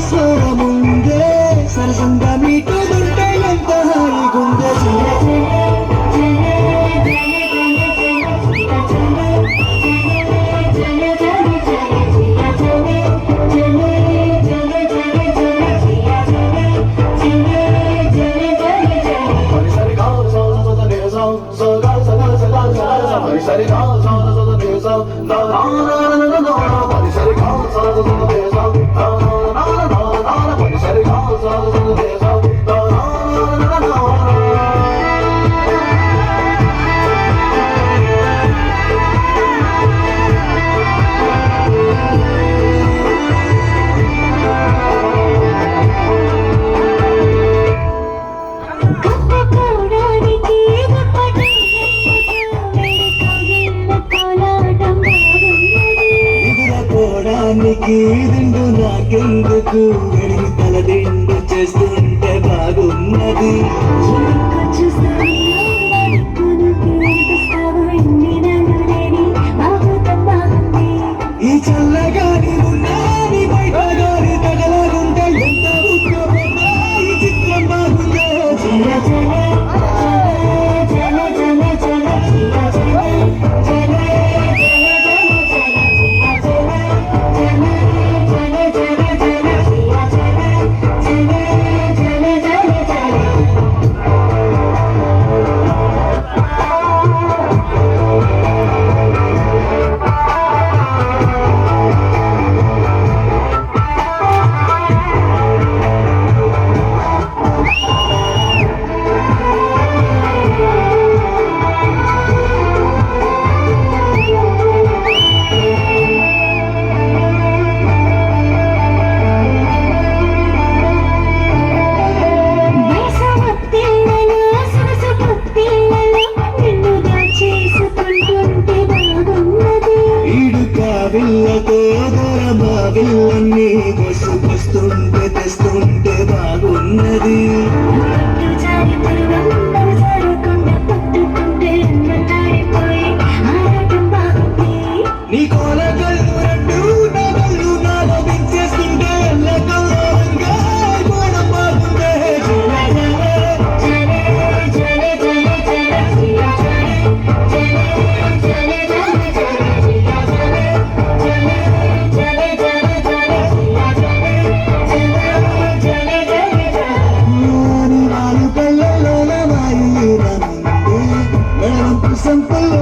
స్వరముందే సరసంగా మీటుంటే ఎంత హాయిగుందే దిండు నాకెందుకు వెడిగి తల దిండు చేస్తుంటే బాగున్నది ఈ చల్లగాని ఉన్నాని బయట గాని తగలగుంటే ఎంత ఉద్యోగమా ఈ చిత్రం బాగుందే విల్లతో దొరమా విల్లన్నీ వస్తుంటే తెస్తుంటే బాగున్నది నీ కోల కళ్ళు రెండు నా కళ్ళు నాలో మించేస్తుంటే ఎల్లకల్లోరంగా అయిపోవడం బాగుందే సంపల్లో